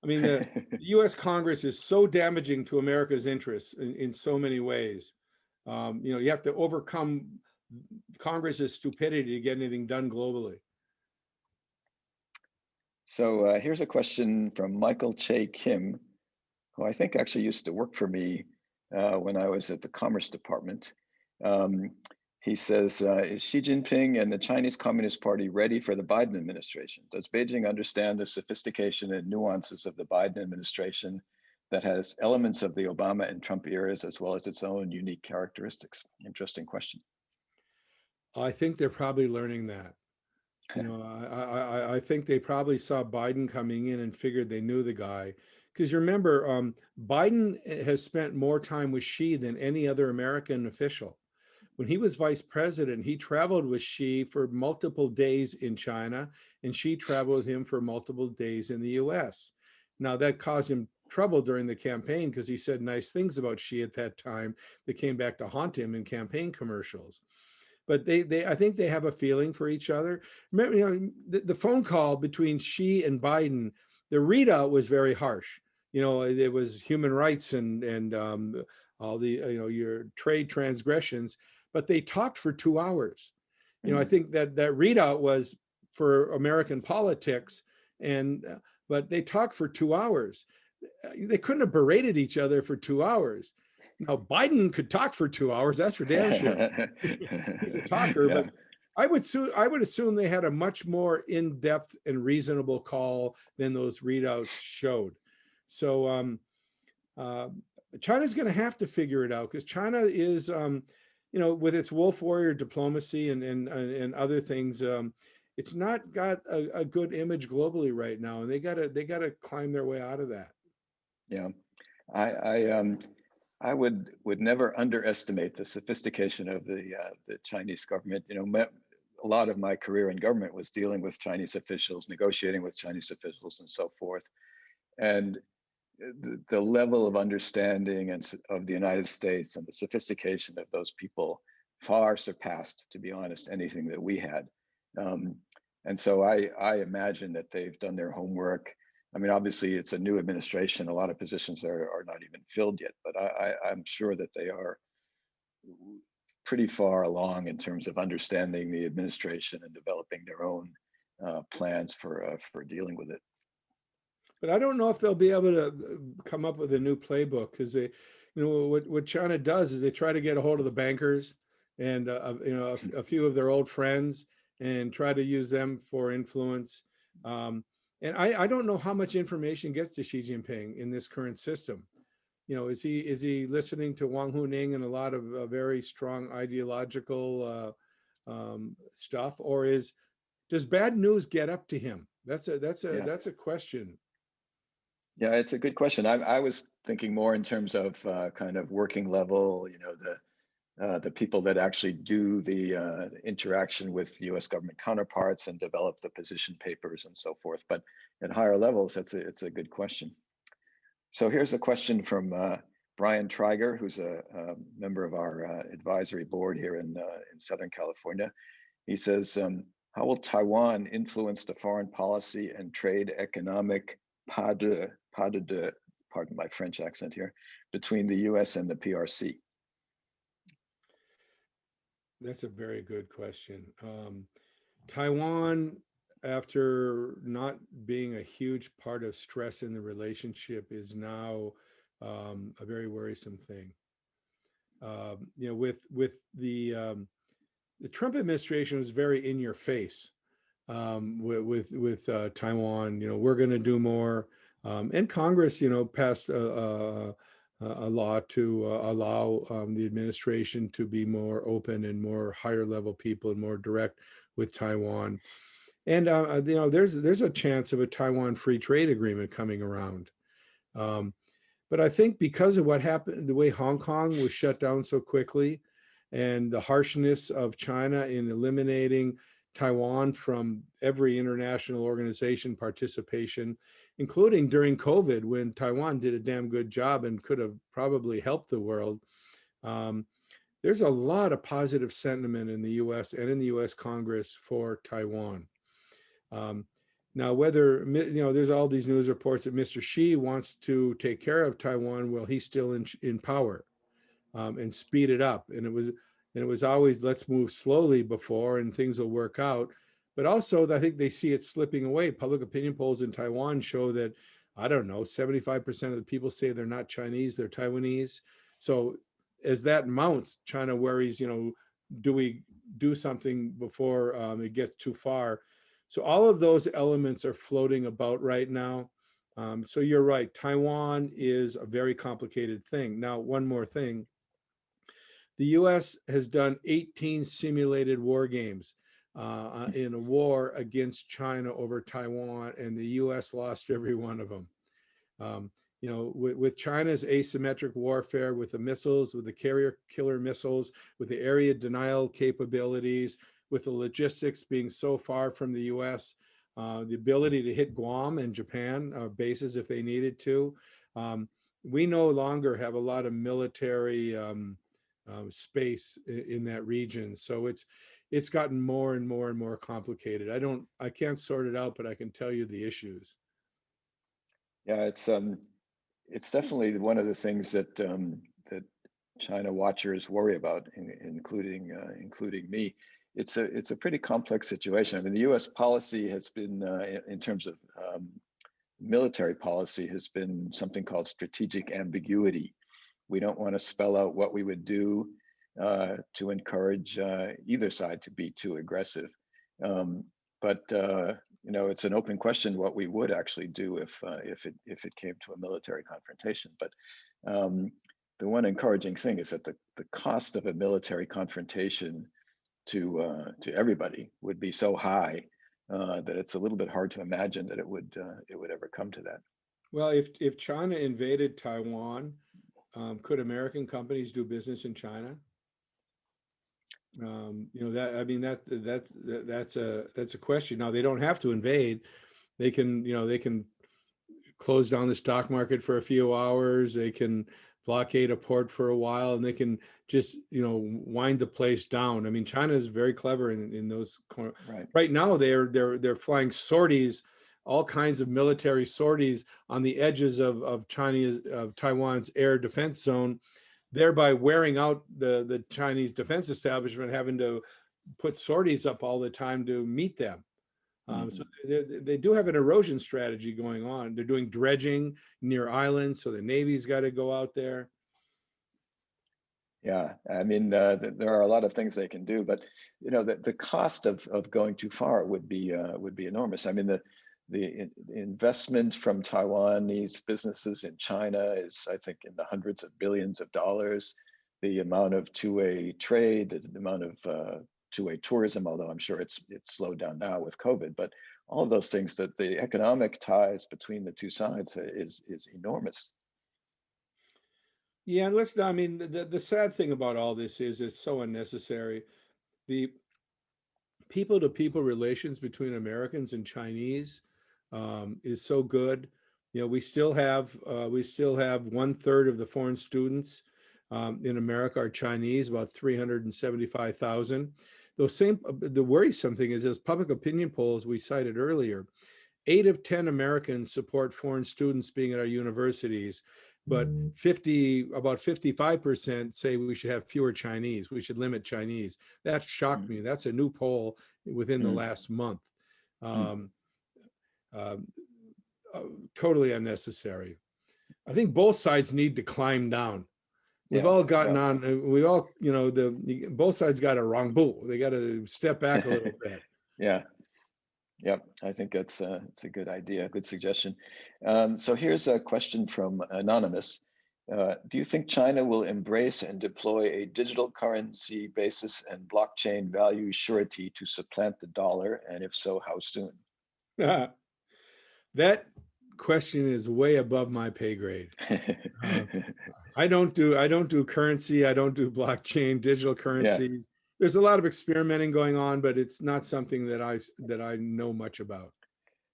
I mean, the U.S. Congress is so damaging to America's interests in so many ways. You have to overcome Congress's stupidity to get anything done globally. So here's a question from Michael Che Kim, who I think actually used to work for me when I was at the Commerce Department. He says, is Xi Jinping and the Chinese Communist Party ready for the Biden administration? Does Beijing understand the sophistication and nuances of the Biden administration that has elements of the Obama and Trump eras, as well as its own unique characteristics? Interesting question. I think they're probably learning that. I think they probably saw Biden coming in and figured they knew the guy. Because you remember, Biden has spent more time with Xi than any other American official. When he was vice president, he traveled with Xi for multiple days in China, and Xi traveled with him for multiple days in the US. Now, that caused him trouble during the campaign because he said nice things about Xi at that time that came back to haunt him in campaign commercials. But I think they have a feeling for each other. Remember, the phone call between Xi and Biden, the readout was very harsh. It was human rights and all the your trade transgressions. But they talked for 2 hours. I think that readout was for American politics, but they talked for 2 hours. They couldn't have berated each other for 2 hours. Now, Biden could talk for 2 hours. That's for damn sure. He's a talker, yeah. But I would assume they had a much more in-depth and reasonable call than those readouts showed. So China's going to have to figure it out because China is, with its wolf warrior diplomacy and other things, it's not got a good image globally right now, and they gotta climb their way out of that. Yeah, I would never underestimate the sophistication of the Chinese government. a lot of my career in government was dealing with Chinese officials, negotiating with Chinese officials, and so forth. And the level of understanding and of the United States and the sophistication of those people far surpassed, to be honest, anything that we had. And so I imagine that they've done their homework. I mean, obviously, it's a new administration. A lot of positions are not even filled yet, but I'm sure that they are pretty far along in terms of understanding the administration and developing their own plans for dealing with it. But I don't know if they'll be able to come up with a new playbook, because they, what China does is they try to get a hold of the bankers and a few of their old friends and try to use them for influence. And I don't know how much information gets to Xi Jinping in this current system. Is he listening to Wang Huning and a lot of very strong ideological stuff, or does bad news get up to him? That's a question. Yeah, it's a good question. I was thinking more in terms of kind of working level, the people that actually do the interaction with U.S. government counterparts and develop the position papers and so forth. But at higher levels, it's a good question. So here's a question from Brian Triger, who's a member of our advisory board here in Southern California. He says, how will Taiwan influence the foreign policy and trade economic pas de deux, pardon my French accent here, between the US and the PRC? That's a very good question. Taiwan, after not being a huge part of stress in the relationship, is now a very worrisome thing. With the Trump administration was very in your face with Taiwan. We're going to do more, and Congress, passed a law to allow the administration to be more open and more higher level people and more direct with Taiwan. And there's a chance of a Taiwan free trade agreement coming around. But I think because of what happened, the way Hong Kong was shut down so quickly, and the harshness of China in eliminating Taiwan from every international organization participation, including during COVID, when Taiwan did a damn good job and could have probably helped the world. There's a lot of positive sentiment in the US and in the US Congress for Taiwan. Now, whether, there's all these news reports that Mr. Xi wants to take care of Taiwan while he's still in power, and speed it up. And it was always, let's move slowly before and things will work out. But also, I think they see it slipping away. Public opinion polls in Taiwan show that, 75% of the people say they're not Chinese, they're Taiwanese. So as that mounts, China worries, do we do something before it gets too far? So all of those elements are floating about right now. So you're right, Taiwan is a very complicated thing. Now, one more thing. The US has done 18 simulated war games in a war against China over Taiwan, and the US lost every one of them. With China's asymmetric warfare, with the missiles, with the carrier killer missiles, with the area denial capabilities, with the logistics being so far from the US, the ability to hit Guam and Japan bases if they needed to, we no longer have a lot of military space in that region. So it's gotten more and more and more complicated. I can't sort it out, but I can tell you the issues. Yeah, it's definitely one of the things that that China watchers worry about, including me. It's a pretty complex situation. I mean, the U.S. policy has been, in terms of military policy, has been something called strategic ambiguity. We don't want to spell out what we would do to encourage either side to be too aggressive. But it's an open question what we would actually do if it came to a military confrontation. But the one encouraging thing is that the cost of a military confrontation to everybody would be so high that it's a little bit hard to imagine that it would ever come to that. Well, if China invaded Taiwan, could American companies do business in China? You know, that, I mean, that's a question. Now, they don't have to invade. They can, you know, they can close down the stock market for a few hours. They can blockade a port for a while, and they can just, you know, wind the place down. I mean, China is very clever in those. Right. Right now, they're flying sorties, all kinds of military sorties on the edges of Taiwan's air defense zone, thereby wearing out the Chinese defense establishment, having to put sorties up all the time to meet them. So they do have an erosion strategy going on. They're doing dredging near islands, so the Navy's got to go out there. Yeah, I mean, there are a lot of things they can do, but you know, the cost of going too far would be enormous. I mean, the investment from Taiwanese businesses in China is, I think, in the hundreds of billions of dollars. The amount of two-way trade, the amount of two-way tourism, although I'm sure it's slowed down now with COVID, but all of those things, that the economic ties between the two sides is enormous. Yeah, and let's not, I mean, the sad thing about all this is it's so unnecessary. The people-to-people relations between Americans and Chinese is so good. You know, we still have 1/3 of the foreign students in America are Chinese, about 375,000. The worrisome thing is those public opinion polls we cited earlier. 8 of 10 Americans support foreign students being at our universities, but about 55% say we should have fewer Chinese. We should limit Chinese. That shocked me. That's a new poll within the last month. Totally unnecessary. I think both sides need to climb down. We've all gotten on. We all, you know, both sides got a wrong bull. They got to step back a little bit. Yeah. Yep, I think it's a good idea, good suggestion. So here's a question from Anonymous. Do you think China will embrace and deploy a digital currency basis and blockchain value surety to supplant the dollar? And if so, how soon? That question is way above my pay grade. I don't do currency. I don't do blockchain, digital currencies. Yeah. There's a lot of experimenting going on, but it's not something that I know much about.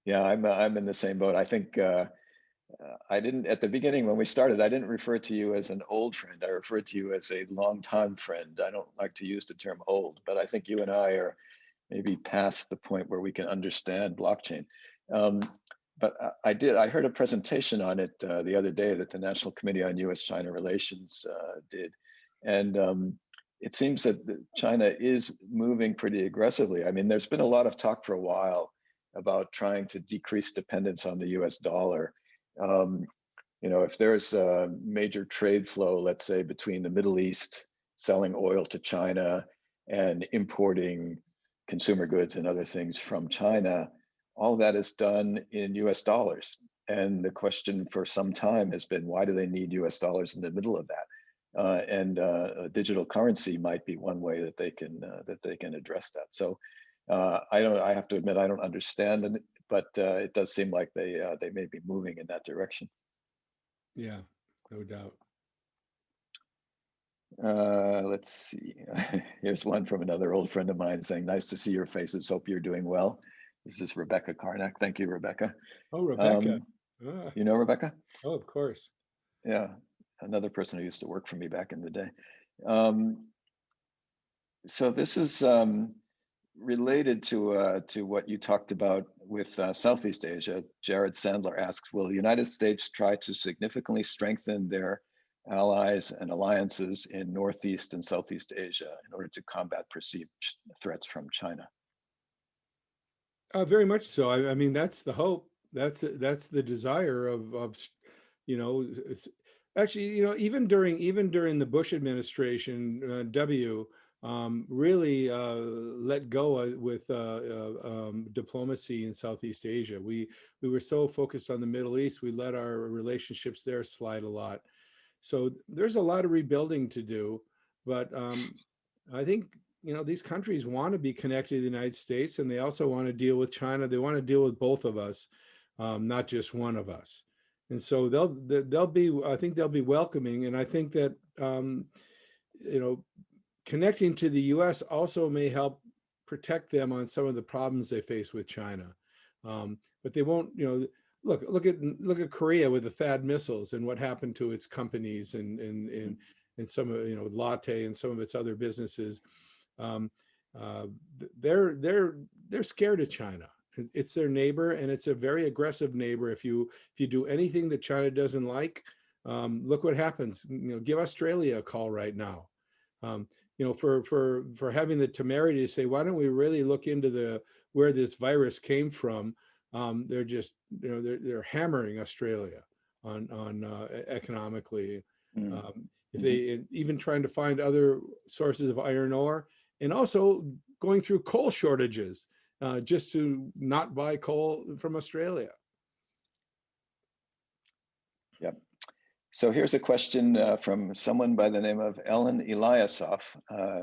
Yeah, I'm in the same boat. I think I didn't, at the beginning when we started, I didn't refer to you as an old friend. I referred to you as a longtime friend. I don't like to use the term old, but I think you and I are maybe past the point where we can understand blockchain. But I heard a presentation on it the other day that the National Committee on U.S.-China Relations did. And it seems that China is moving pretty aggressively. I mean, there's been a lot of talk for a while about trying to decrease dependence on the US dollar. You know, if there's a major trade flow, let's say between the Middle East selling oil to China and importing consumer goods and other things from China, all that is done in US dollars. And the question for some time has been, why do they need US dollars in the middle of that? And a digital currency might be one way that they can address that. So I have to admit, I don't understand it, but it does seem like they may be moving in that direction. Yeah, no doubt. Let's see. Here's one from another old friend of mine saying, "Nice to see your faces. Hope you're doing well." This is Rebecca Karnak. Thank you, Rebecca. Oh, Rebecca. You know Rebecca? Oh, of course. Yeah, another person who used to work for me back in the day. So this is related to what you talked about with Southeast Asia. Jared Sandler asks, will the United States try to significantly strengthen their allies and alliances in Northeast and Southeast Asia in order to combat perceived threats from China? Very much so. I mean, that's the hope. That's the desire of you know, actually, you know, even during the Bush administration, really let go with diplomacy in Southeast Asia. We were so focused on the Middle East, we let our relationships there slide a lot. So there's a lot of rebuilding to do, but I think, you know, these countries want to be connected to the United States, and they also want to deal with China. They want to deal with both of us, not just one of us. And so they'll be, I think they'll be welcoming. And I think that, you know, connecting to the US also may help protect them on some of the problems they face with China. But they won't, look at Korea with the THAAD missiles and what happened to its companies and some of, Latte and some of its other businesses. They're scared of China. It's their neighbor, and it's a very aggressive neighbor. If you do anything that China doesn't like, look what happens. Give Australia a call right now. For having the temerity to say, why don't we really look into where this virus came from? They're just, they're hammering Australia on economically. If they even trying to find other sources of iron ore, and also going through coal shortages just to not buy coal from Australia. Yep. So here's a question from someone by the name of Ellen Eliasov,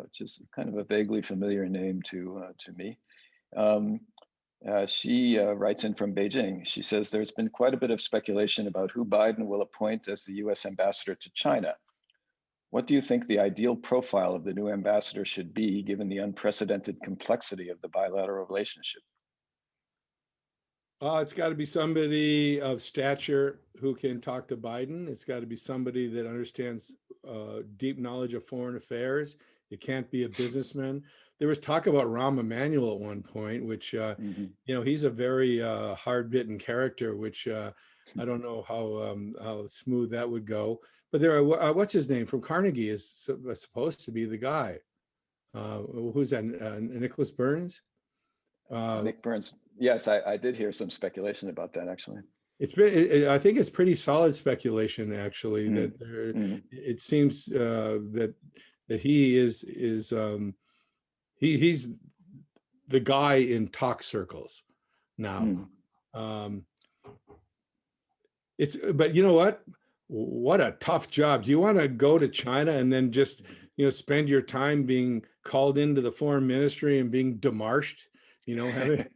which is kind of a vaguely familiar name to me. She writes in from Beijing. She says, there's been quite a bit of speculation about who Biden will appoint as the US ambassador to China. What do you think the ideal profile of the new ambassador should be, given the unprecedented complexity of the bilateral relationship? It's got to be somebody of stature who can talk to Biden. It's got to be somebody that understands deep knowledge of foreign affairs. It can't be a businessman. There was talk about Rahm Emanuel at one point, which, he's a very hard-bitten character, which I don't know how smooth that would go. But there are, what's his name from Carnegie is supposed to be the guy. Who's that? Nicholas Burns? Nick Burns. Yes, I did hear some speculation about that, actually. I think it's pretty solid speculation, actually, that it seems that he is he's the guy in talk circles now. But you know what? What a tough job. Do you want to go to China and then just spend your time being called into the foreign ministry and being demarched? Having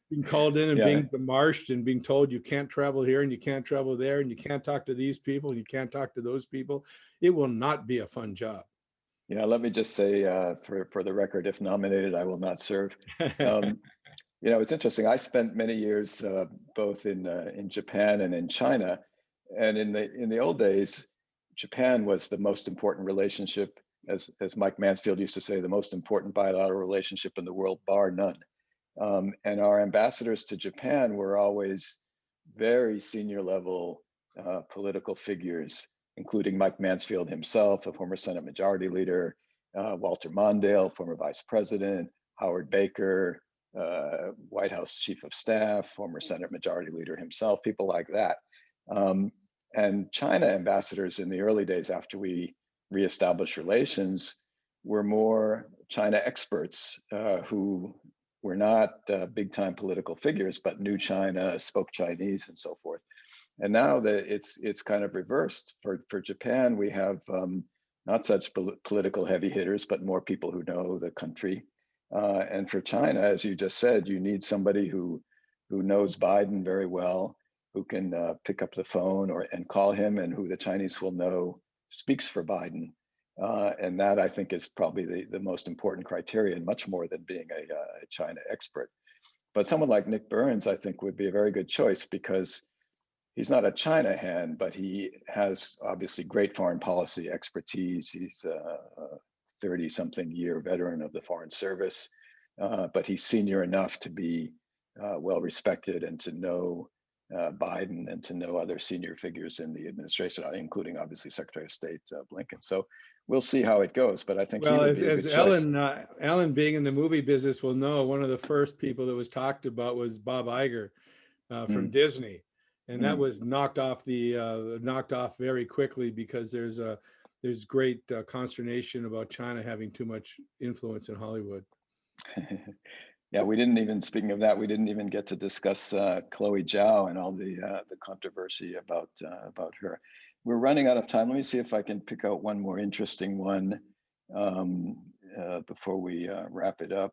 being called in and being demarched and being told you can't travel here and you can't travel there and you can't talk to these people and you can't talk to those people. It will not be a fun job. Yeah, let me just say for the record, if nominated, I will not serve. It's interesting. I spent many years both in Japan and in China, and in the old days, Japan was the most important relationship. As Mike Mansfield used to say, the most important bilateral relationship in the world, bar none. And our ambassadors to Japan were always very senior level political figures, including Mike Mansfield himself, a former Senate Majority Leader, Walter Mondale, former Vice President, Howard Baker, White House Chief of Staff, former Senate Majority Leader himself, people like that. And China ambassadors in the early days after we reestablished relations were more China experts who were not big-time political figures, but knew China, spoke Chinese, and so forth. And now that it's kind of reversed. For Japan, we have not such political heavy hitters, but more people who know the country. And for China, as you just said, you need somebody who knows Biden very well, who can pick up the phone and call him, and who the Chinese will know speaks for Biden. And that, I think, is probably the most important criterion, much more than being a China expert. But someone like Nick Burns, I think, would be a very good choice, because he's not a China hand, but he has obviously great foreign policy expertise. He's a 30-something year veteran of the Foreign Service, but he's senior enough to be well respected and to know Biden and to know other senior figures in the administration, including obviously Secretary of State Blinken. So we'll see how it goes, but I think well, he would be a good choice. Ellen, being in the movie business, will know one of the first people that was talked about was Bob Iger from Disney, and that was knocked off very quickly, because there's great consternation about China having too much influence in Hollywood. Yeah, speaking of that, we didn't even get to discuss Chloe Zhao and all the controversy about her. We're running out of time. Let me see if I can pick out one more interesting one before we wrap it up.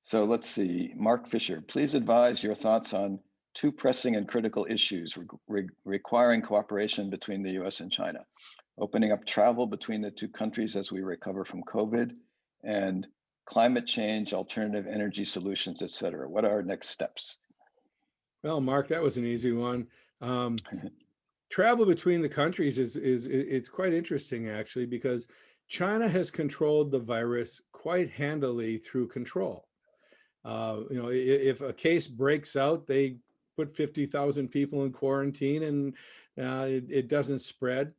So let's see, Mark Fisher, please advise your thoughts on two pressing and critical issues requiring cooperation between the US and China. Opening up travel between the two countries as we recover from COVID, and climate change, alternative energy solutions, et cetera. What are our next steps? Well, Mark, that was an easy one. Travel between the countries it's quite interesting, actually, because China has controlled the virus quite handily through control. You know, if a case breaks out, they put 50,000 people in quarantine and it doesn't spread.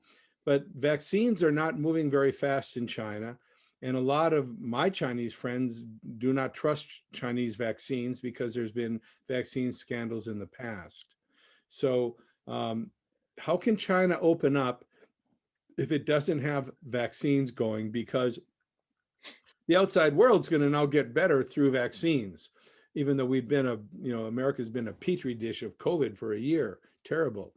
But vaccines are not moving very fast in China. And a lot of my Chinese friends do not trust Chinese vaccines because there's been vaccine scandals in the past. So how can China open up if it doesn't have vaccines going? Because the outside world's going to now get better through vaccines, even though we've been America's been a petri dish of COVID for a year. Terrible.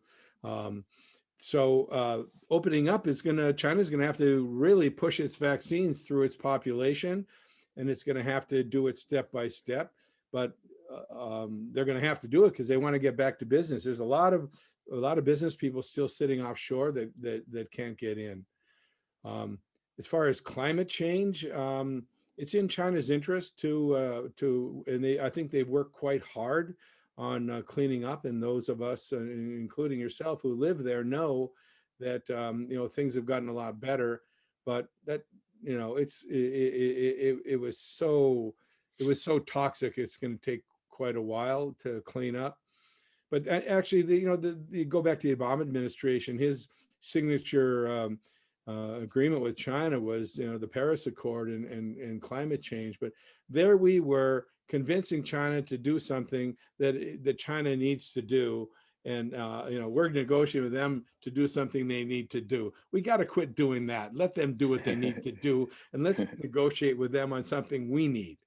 So opening up is China's going to have to really push its vaccines through its population, and it's going to have to do it step by step. But they're going to have to do it because they want to get back to business. There's a lot of business people still sitting offshore that can't get in. As far as climate change, it's in China's interest and I think they've worked quite hard on cleaning up. And those of us, including yourself, who live there, know that things have gotten a lot better. But that it was so toxic. It's going to take quite a while to clean up. But actually, you go back to the Obama administration, his signature agreement with China was, the Paris Accord and climate change. But there we were convincing China to do something that China needs to do. And, we're negotiating with them to do something they need to do. We got to quit doing that. Let them do what they need to do. And let's negotiate with them on something we need.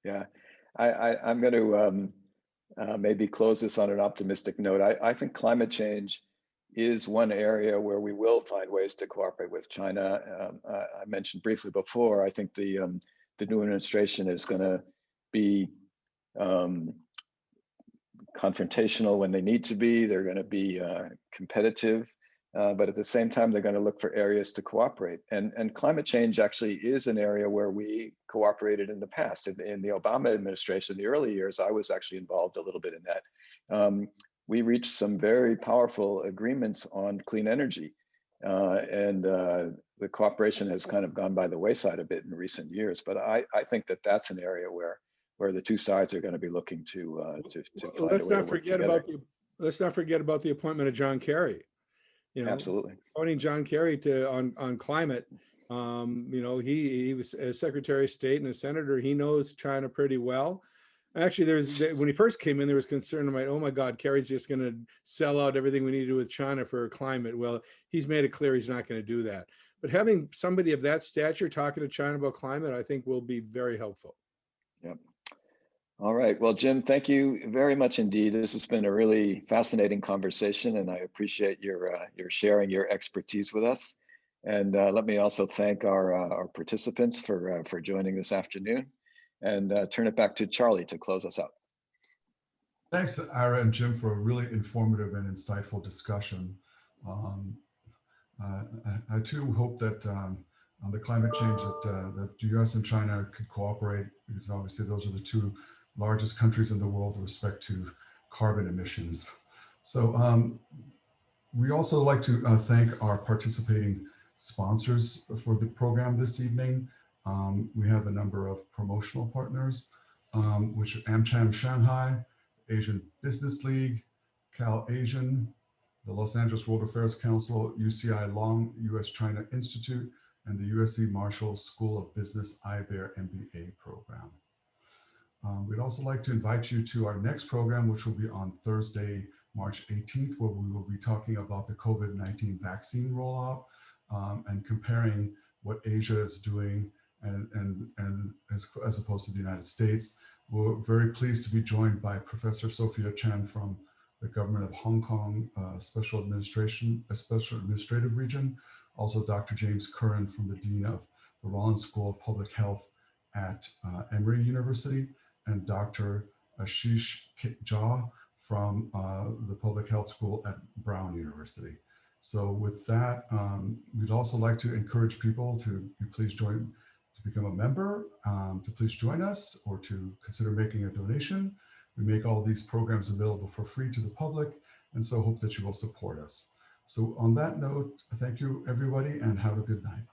Yeah, I'm going to maybe close this on an optimistic note. I think climate change is one area where we will find ways to cooperate with China. I mentioned briefly before, I think the new administration is going to be confrontational when they need to be. They're going to be competitive, but at the same time, they're going to look for areas to cooperate. And climate change actually is an area where we cooperated in the past. In the Obama administration, the early years, I was actually involved a little bit in that. We reached some very powerful agreements on clean energy. And the cooperation has kind of gone by the wayside a bit in recent years. But I think that that's an area where the two sides are going to be looking to find a way to work together. Let's not forget about the appointment of John Kerry. Absolutely. Appointing John Kerry on climate. He was a Secretary of State and a senator. He knows China pretty well. Actually, when he first came in, there was concern about, oh my God, Kerry's just going to sell out everything we need to do with China for climate. Well, he's made it clear he's not going to do that. But having somebody of that stature talking to China about climate, I think will be very helpful. Yep. All right. Well, Jim, thank you very much indeed. This has been a really fascinating conversation, and I appreciate your sharing your expertise with us. And let me also thank our participants for joining this afternoon, and turn it back to Charlie to close us out. Thanks, Ira and Jim, for a really informative and insightful discussion. I too hope that on the climate change that the U.S. and China could cooperate, because obviously those are the two largest countries in the world with respect to carbon emissions. So we also like to thank our participating sponsors for the program this evening. We have a number of promotional partners, which are AmCham Shanghai, Asian Business League, Cal Asian, the Los Angeles World Affairs Council, UCI Long US-China Institute, and the USC Marshall School of Business Iger MBA program. We'd also like to invite you to our next program, which will be on Thursday, March 18th, where we will be talking about the COVID-19 vaccine rollout and comparing what Asia is doing and as opposed to the United States. We're very pleased to be joined by Professor Sophia Chen from the government of Hong Kong Special Administrative Region. Also, Dr. James Curran from the Dean of the Rollins School of Public Health at Emory University, and Dr. Ashish Jha from the Public Health School at Brown University. So with that, we'd also like to encourage people to please join, to become a member, to please join us, or to consider making a donation. We make all these programs available for free to the public, and so hope that you will support us. So on that note, thank you everybody, and have a good night.